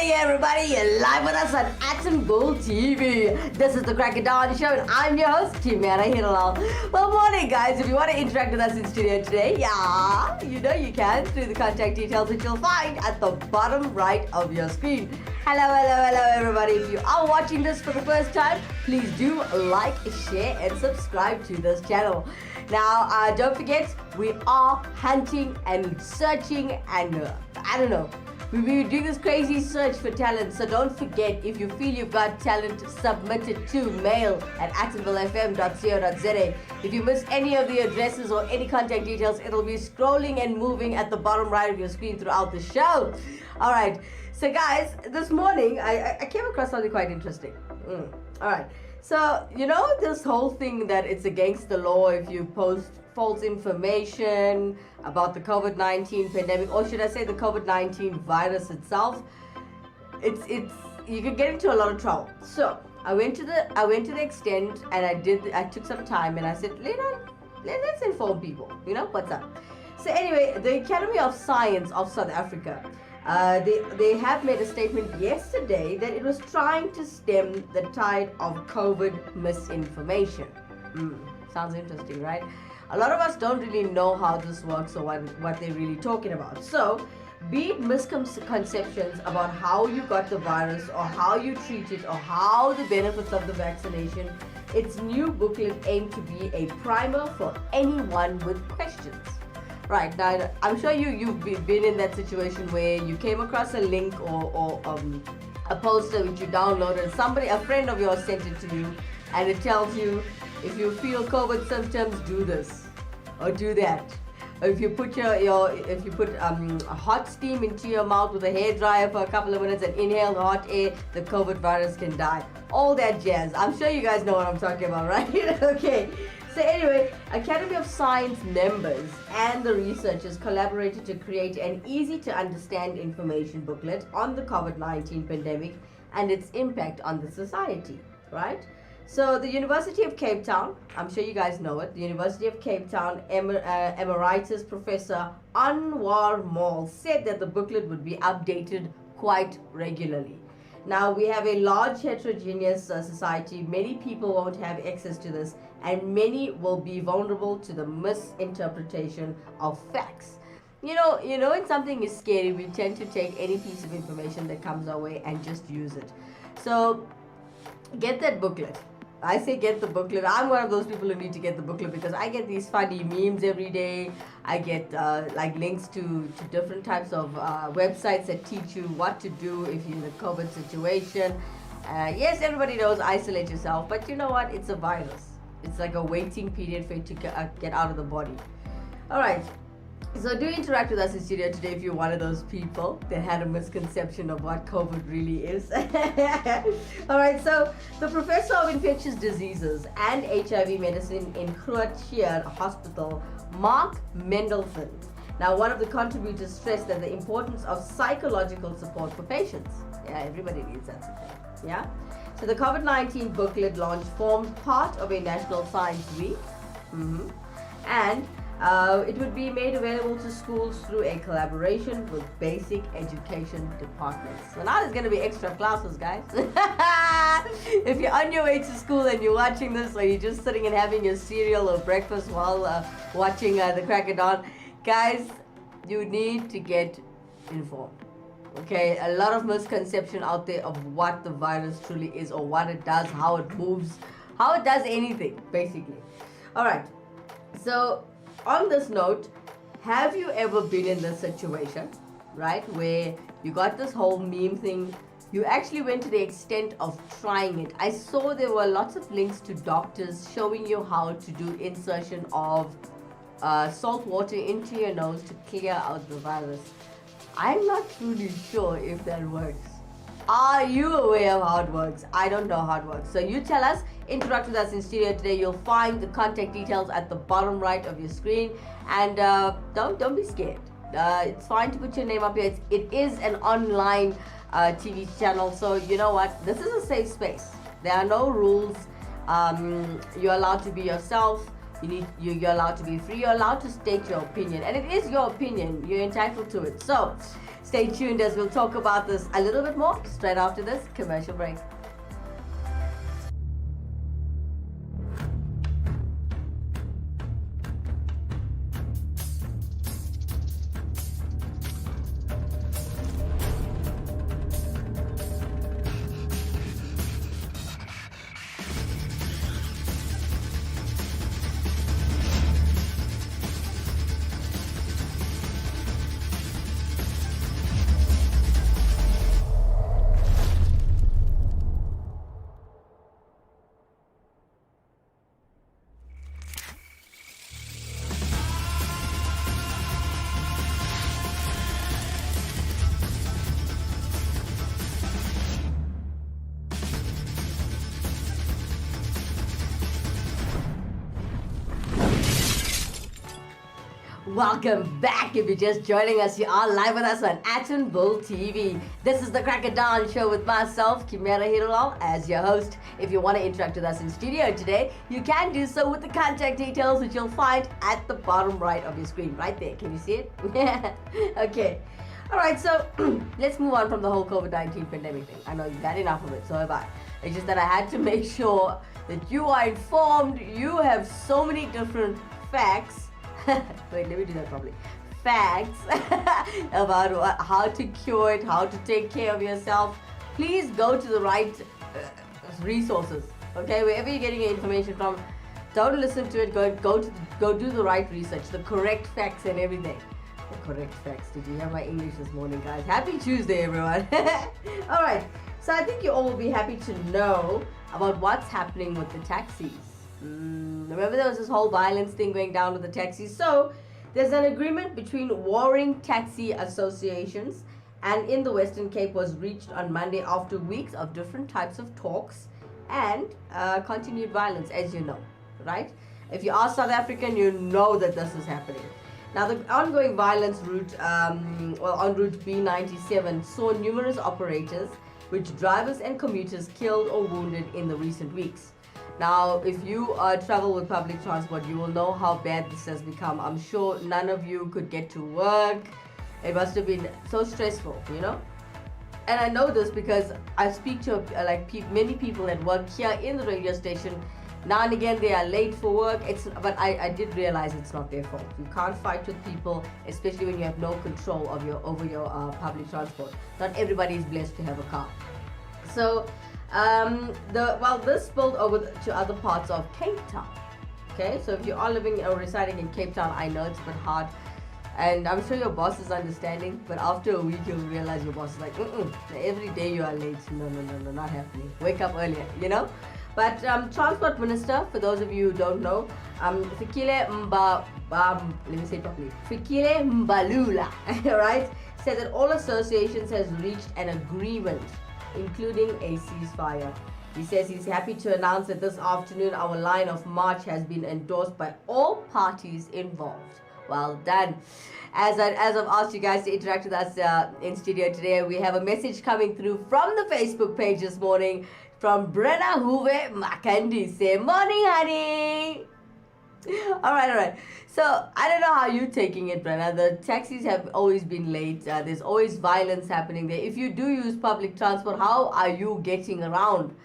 morning, everybody. You're live with us on Atom Bull TV. This is the Crack of Dawn Show, and I'm your host, Kimera, Heeralal. Well, morning, guys. If you want to interact with us in studio today, yeah, you know you can through the contact details which you'll find at the bottom right of your screen. Hello, everybody. If you are watching this for the first time, please do like, share, and subscribe to this channel. Now, don't forget, we are hunting and searching and, I don't know, we're doing this crazy search for talent, so don't forget, if you feel you've got talent, submit it to mail@actonvillefm.co.za. If you miss any of the addresses or any contact details, it'll be scrolling and moving at the bottom right of your screen throughout the show. All right, so guys, this morning, I came across something quite interesting. All right, so you know this whole thing that it's against the law if you post false information about the COVID-19 pandemic, or should I say the COVID-19 virus itself. It's you can get into a lot of trouble. So I went to the extent, and I took some time and I said, let's inform people, you know what's up. So anyway, the Academy of Science of South Africa, they have made a statement yesterday that it was trying to stem the tide of COVID misinformation. Sounds interesting, right? A lot of us don't really know how this works or what they're really talking about. So, be it misconceptions about how you got the virus or how you treat it or how the benefits of the vaccination, its new booklet aimed to be a primer for anyone with questions. Right, now I'm sure you've been in that situation where you came across a link or a poster which you downloaded. a friend of yours sent it to you, and it tells you, if you feel COVID symptoms, do this or do that. Or if you put hot steam into your mouth with a hairdryer for a couple of minutes and inhale the hot air, the COVID virus can die. All that jazz. I'm sure you guys know what I'm talking about, right? Okay. So anyway, Academy of Science members and the researchers collaborated to create an easy-to-understand information booklet on the COVID-19 pandemic and its impact on the society, right? So the University of Cape Town, I'm sure you guys know it, the University of Cape Town Emeritus Professor Anwar Mall said that the booklet would be updated quite regularly. Now, we have a large heterogeneous society. Many people won't have access to this, and many will be vulnerable to the misinterpretation of facts. You know, when something is scary, we tend to take any piece of information that comes our way and just use it. So, get that booklet. I say get the booklet. I'm one of those people who need to get the booklet because I get these funny memes every day. I get like links to different types of websites that teach you what to do if you're in a COVID situation. Yes, everybody knows isolate yourself, but you know what? It's a virus. It's like a waiting period for it to get out of the body. All right. So do interact with us in studio today if you're one of those people that had a misconception of what COVID really is. Alright, so the Professor of Infectious Diseases and HIV Medicine in Groote Hospital, Mark Mendelson. Now, one of the contributors stressed that the importance of psychological support for patients. Yeah, everybody needs that support. Yeah? So the COVID-19 booklet launch formed part of a National Science Week. And it would be made available to schools through a collaboration with basic education departments. So now there's going to be extra classes, guys. If you're on your way to school and you're watching this, or you're just sitting and having your cereal or breakfast while watching the Crack of Dawn, guys, you need to get informed. Okay, a lot of misconception out there of what the virus truly is, or what it does, how it moves, how it does anything, basically. All right, so on this note, have you ever been in this situation, right, where you got this whole meme thing, you actually went to the extent of trying it? I saw there were lots of links to doctors showing you how to do insertion of salt water into your nose to clear out the virus. I'm not truly sure if that works. Are you aware of how it works? I don't know how it works. So you tell us, interact with us in studio today. You'll find the contact details at the bottom right of your screen. And don't be scared. It's fine to put your name up here. It is an online TV channel. So you know what? This is a safe space. There are no rules. You're allowed to be yourself. You're allowed to be free. You're allowed to state your opinion, and it is your opinion. You're entitled to it. So, stay tuned as we'll talk about this a little bit more straight after this commercial break. Welcome back. If you're just joining us, you are live with us on Atom Bull TV. This is the Crack of Dawn show with myself, Kimera Heeralal, as your host. If you want to interact with us in studio today, you can do so with the contact details which you'll find at the bottom right of your screen. Right there. Can you see it? Okay. Alright, so let's move on from the whole COVID-19 pandemic thing. I know you've had enough of it, so have I. It's just that I had to make sure that you are informed. You have so many different facts. Wait, let me do that properly. Facts about how to cure it, how to take care of yourself. Please go to the right resources. Okay, wherever you're getting your information from, don't listen to it. Go do the right research, the correct facts and everything. The correct facts. Did you hear my English this morning, guys? Happy Tuesday, everyone. All right. So I think you all will be happy to know about what's happening with the taxis. Remember there was this whole violence thing going down with the taxis. So there's an agreement between warring taxi associations and in the Western Cape was reached on Monday after weeks of different types of talks and continued violence, as you know, right? If you are South African, you know that this is happening. Now the ongoing violence on route B97 saw numerous operators, which drivers and commuters killed or wounded in the recent weeks. Now, if you travel with public transport, you will know how bad this has become. I'm sure none of you could get to work. It must have been so stressful, you know? And I know this because I speak to many people that work here in the radio station. Now and again, they are late for work. But I did realize it's not their fault. You can't fight with people, especially when you have no control over your public transport. Not everybody is blessed to have a car. So, this spilled over to other parts of Cape Town. Okay, so if you are living or residing in Cape Town, I know it's a bit hard, and I'm sure your boss is understanding. But after a week, you'll realize your boss is like, every day you are late. No, not happening. Wake up earlier, you know. But Transport Minister, for those of you who don't know, Fikile Mbalula, right, said that all associations has reached an agreement, including a ceasefire. He says he's happy to announce that this afternoon our line of march has been endorsed by all parties involved. Well done. As I've asked you guys to interact with us in studio today, we have a message coming through from the Facebook page this morning from Brenna Huve Makandi. Say morning, honey. All right. So I don't know how you're taking it, Brenna. The taxis have always been late. There's always violence happening there. If you do use public transport, how are you getting around?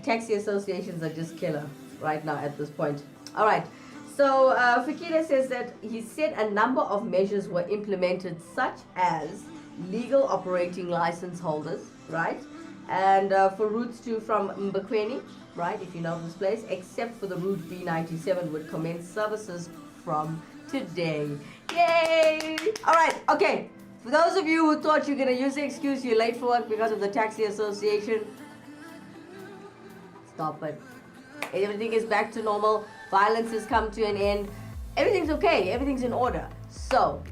Taxi associations are just killer right now at this point. All right. So Fikile says that he said a number of measures were implemented, such as legal operating license holders, right? And for routes from Mbakweni, right, if you know this place, except for the route B97 would commence services from today. Yay! All right, okay. For those of you who thought you're going to use the excuse you're late for work because of the taxi association, stop it. Everything is back to normal. Violence has come to an end. Everything's okay. Everything's in order. So,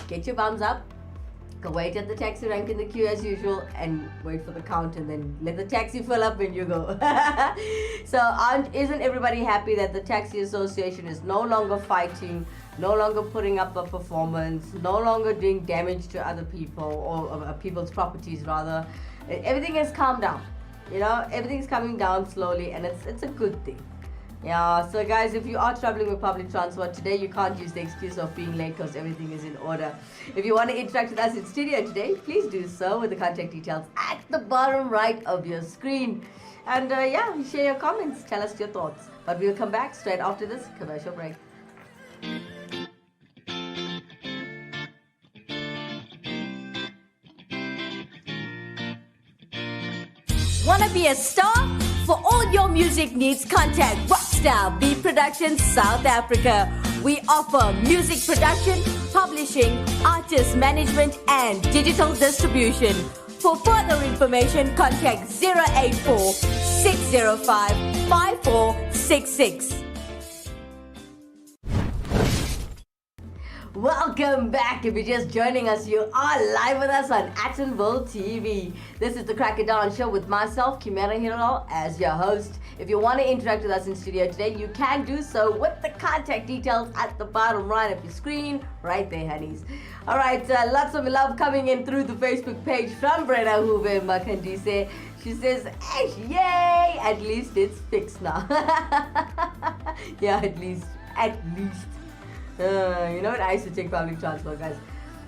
get your bums up. Go wait at the taxi rank in the queue as usual and wait for the count and then let the taxi fill up when you go. So isn't everybody happy that the taxi association is no longer fighting, no longer putting up a performance, no longer doing damage to other people or people's properties rather? Everything has calmed down. You know, everything's coming down slowly and it's a good thing. Yeah, so guys, if you are traveling with public transport today, you can't use the excuse of being late because everything is in order. If you want to interact with us in studio today, please do so with the contact details at the bottom right of your screen. And yeah, share your comments, tell us your thoughts. But we'll come back straight after this commercial break. Wanna be a star? For all your music needs, contact Rockstar Beat Productions South Africa. We offer music production, publishing, artist management, and digital distribution. For further information, contact 084 605 5466. Welcome back. If you're just joining us, you are live with us on Attenville TV. This is the Crack It Down show with myself, Kimera Heeralal, as your host. If you want to interact with us in studio today, you can do so with the contact details at the bottom right of your screen, right there, honeys. All right, lots of love coming in through the Facebook page from Brenna Hoover Makandise. She says, yay, at least it's fixed now. Yeah, at least. You know what? I used to take public transport, guys.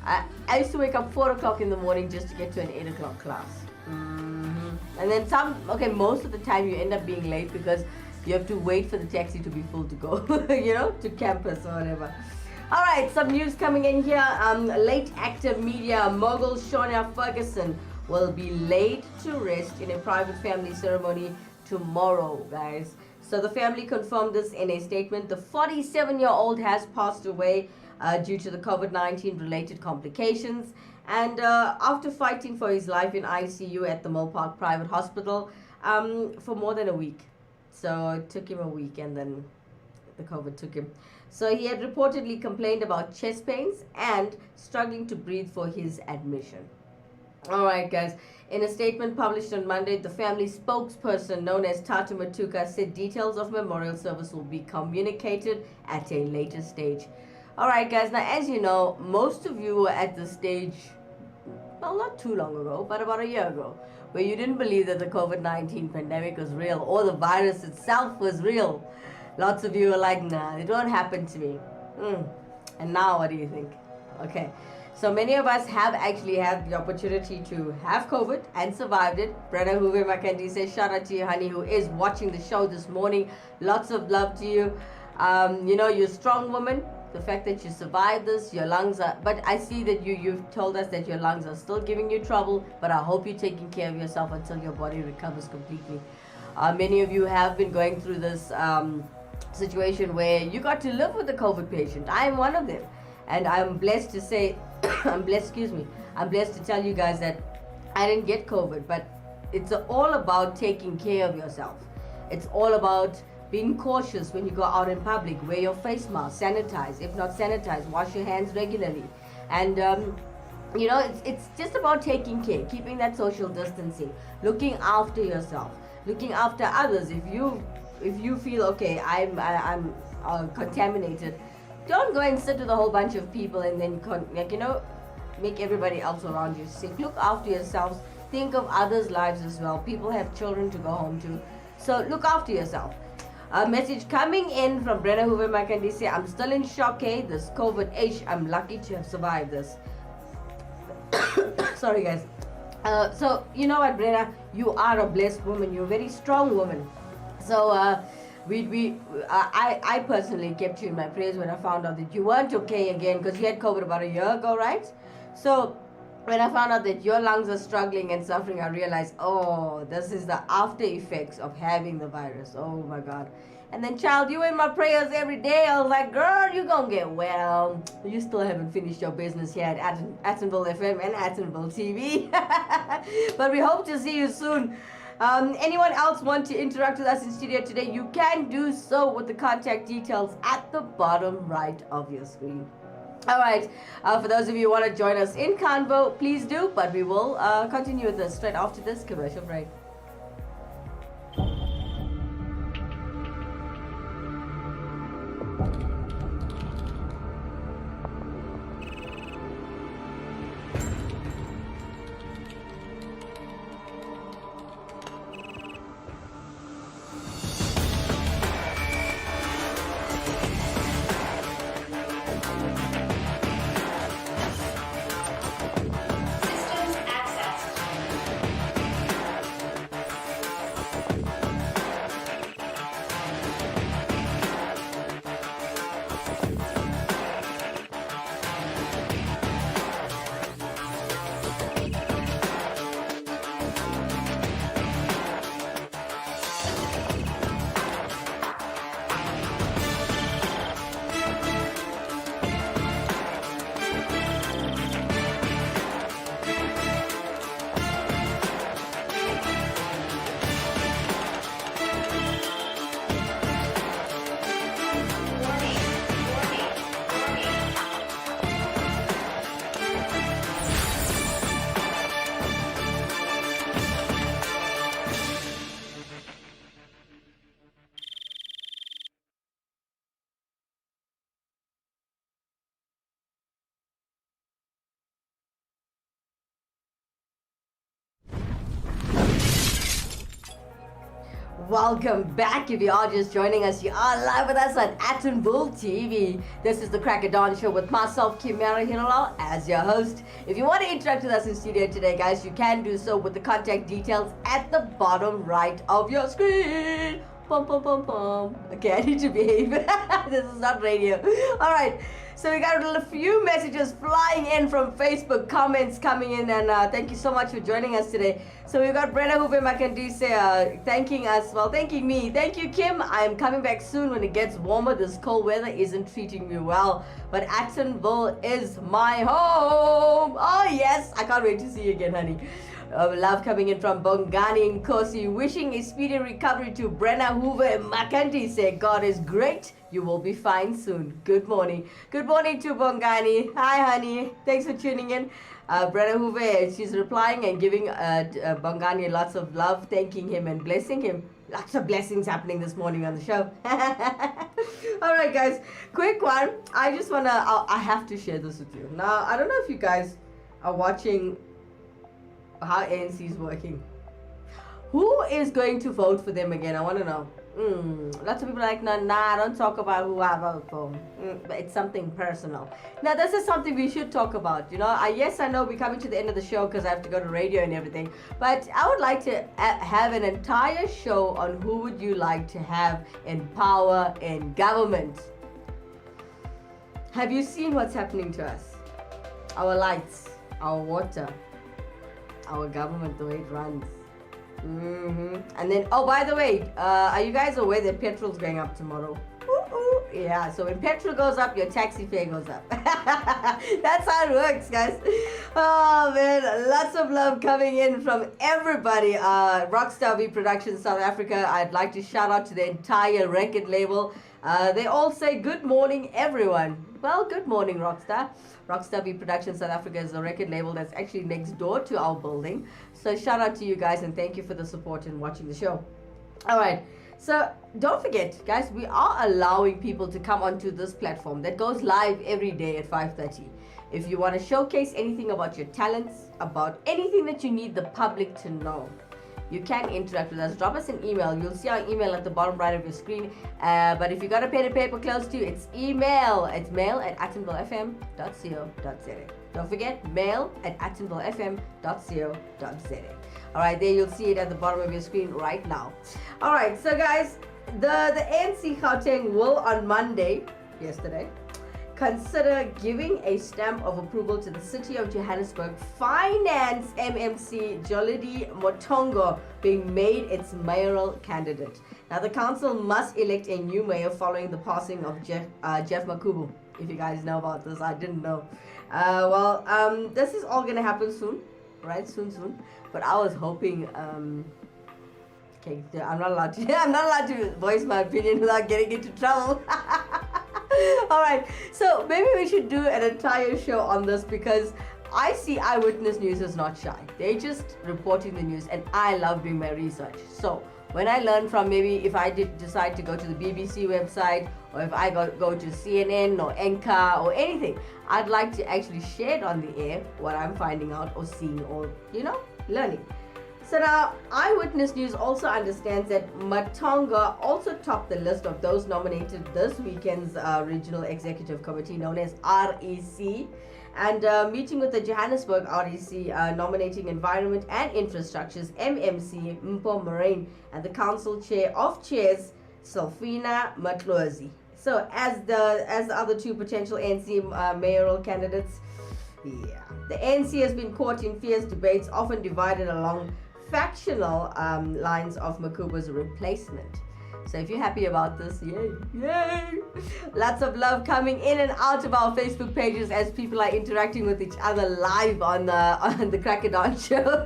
I used to wake up 4 o'clock in the morning just to get to an 8 o'clock class. And then most of the time you end up being late because you have to wait for the taxi to be full to go, to campus or whatever. All right, some news coming in here. Late actor media mogul Shauna Ferguson will be laid to rest in a private family ceremony tomorrow, guys. So the family confirmed this in a statement. The 47-year-old has passed away due to the COVID-19 related complications, and after fighting for his life in ICU at the Mill Park Private Hospital for more than a week. So it took him a week and then the COVID took him. So he had reportedly complained about chest pains and struggling to breathe for his admission. Alright guys, in a statement published on Monday, the family spokesperson known as Tata Matuka said details of memorial service will be communicated at a later stage. Alright guys, now as you know, most of you were at the stage, well not too long ago, but about a year ago, where you didn't believe that the COVID-19 pandemic was real or the virus itself was real. Lots of you were like, nah, it won't happen to me. And now what do you think? Okay. So many of us have actually had the opportunity to have COVID and survived it. Brenna Hoover Makandi says, shout out to you, honey, who is watching the show this morning. Lots of love to you. You're a strong woman. The fact that you survived this, your lungs are, but I see that you've told us that your lungs are still giving you trouble, but I hope you're taking care of yourself until your body recovers completely. Many of you have been going through this situation where you got to live with a COVID patient. I am one of them. And I'm blessed to say, I'm blessed to tell you guys that I didn't get COVID, but it's all about taking care of yourself. It's all about being cautious when you go out in public. Wear your face mask, sanitize. If not sanitize, wash your hands regularly. And, it's just about taking care, keeping that social distancing, looking after yourself, looking after others. If you feel, okay, I'm contaminated, don't go and sit with a whole bunch of people and then, make everybody else around you sick. Look after yourselves. Think of others' lives as well. People have children to go home to. So look after yourself. A message coming in from Brenna Hoover Makandise. I'm still in shock, this COVID-H. I'm lucky to have survived this. Sorry, guys. So, you know what, Brenna? You are a blessed woman. You're a very strong woman. So, I personally kept you in my prayers when I found out that you weren't okay again, because you had COVID about a year ago, right? So when I found out that your lungs are struggling and suffering, I realized, oh, this is the after effects of having the virus. Oh my God. And then, child, you were in my prayers every day. I was like, girl, you're gonna get well. You still haven't finished your business here at Attenville FM and Attenville TV. But we hope to see you soon. Anyone else want to interact with us in studio today? You can do so with the contact details at the bottom right of your screen. All right, for those of you who want to join us in convo, please do, but we will continue with this straight after this commercial break. Welcome back. If you are just joining us, you are live with us on Atten Bull TV. This is the Crack of Dawn show with myself, Kimera Heeralal, as your host. If you want to interact with us in studio today, guys, you can do so with the contact details at the bottom right of your screen. Pum, pum, pum, pum. Okay, I need to behave. This is not radio. All right. So we got a few messages flying in from Facebook, comments coming in, and thank you so much for joining us today. So we've got Brenna Hoover Makandise thanking us, thanking me. Thank you, Kim. I'm coming back soon when it gets warmer. This cold weather isn't treating me well, but Attenville is my home. Oh yes, I can't wait to see you again, honey. Love coming in from Bongani Nkosi, wishing a speedy recovery to Brenna Hoover and Makandise. God is great. You will be fine soon. Good morning. Good morning to Bongani. Hi, honey. Thanks for tuning in. Brenna Hoover, she's replying and giving Bongani lots of love, thanking him and blessing him. Lots of blessings happening this morning on the show. All right, guys. Quick one. I just want to, I have to share this with you. Now, I don't know if you guys are watching how ANC is working. Who is going to vote for them again? I want to know. Lots of people are like, nah, don't talk about who I vote for. But it's something personal. Now, this is something we should talk about. You know, yes, I know we're coming to the end of the show because I have to go to radio and everything. But I would like to have an entire show on who would you like to have in power in government. Have you seen what's happening to us? Our lights, our water, our government, the way it runs. And then, oh, by the way, are you guys aware that petrol's going up tomorrow? Yeah, so when petrol goes up, your taxi fare goes up. That's how it works, guys. Oh man, lots of love coming in from everybody. Rockstar V Productions South Africa, I'd like to shout out to the entire record label. They all say good morning, everyone. Well, good morning, Rockstar. Rockstar V Productions South Africa is a record label that's actually next door to our building. So shout out to you guys and thank you for the support and watching the show. All right. So don't forget, guys, we are allowing people to come onto this platform that goes live every day at 5:30. If you want to showcase anything about your talents, about anything that you need the public to know, you can interact with us. Drop us an email. You'll see our email at the bottom right of your screen. But if you got a pen and paper close to you, it's email. It's mail@attenvillefm.co.za. Don't forget, mail@attenvillefm.co.za. All right, there you'll see it at the bottom of your screen right now. All right, so guys, the ANC Gauteng will on Monday, yesterday, consider giving a stamp of approval to the City of Johannesburg Finance MMC Jolidi Motongo being made its mayoral candidate. Now, the council must elect a new mayor following the passing of Jeff Makubu. If you guys know about this, I didn't know. This is all going to happen soon, right? Soon. But I was hoping, okay, I'm not allowed to voice my opinion without getting into trouble. All right, so maybe we should do an entire show on this because I see Eyewitness News is not shy. They're just reporting the news and I love doing my research. So when I learn from, maybe if I did decide to go to the BBC website or if I go to CNN or Enka or anything, I'd like to actually share it on the air, what I'm finding out or seeing or, learning. So now, Eyewitness News also understands that Matonga also topped the list of those nominated this weekend's Regional Executive Committee known as REC. And meeting with the Johannesburg REC nominating Environment and Infrastructures MMC Mpo Moraine and the Council Chair of Chairs Selfina Matlozi. So as the other two potential ANC mayoral candidates, the ANC has been caught in fierce debates, often divided along factional lines of Makuba's replacement. So if you're happy about this, yay! Lots of love coming in and out of our Facebook pages as people are interacting with each other live on the Crack of Dawn show.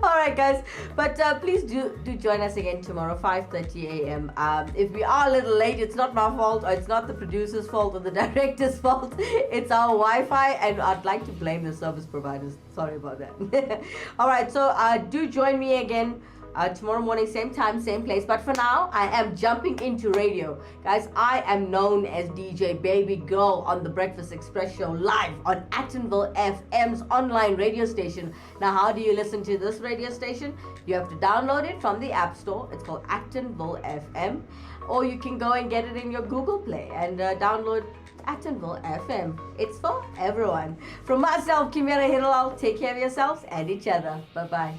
All right, guys. But please do join us again tomorrow, 5:30 a.m. If we are a little late, it's not my fault, or it's not the producer's fault or the director's fault. It's our Wi-Fi, and I'd like to blame the service providers. Sorry about that. All right, so do join me again Tomorrow morning, same time, same place. But for now, I am jumping into radio. Guys, I am known as DJ Baby Girl on the Breakfast Express show live on Actonville FM's online radio station. Now, how do you listen to this radio station? You have to download it from the App Store. It's called Actonville FM. Or you can go and get it in your Google Play and download Actonville FM. It's for everyone. From myself, Kimera, Heeralal, take care of yourselves and each other. Bye-bye.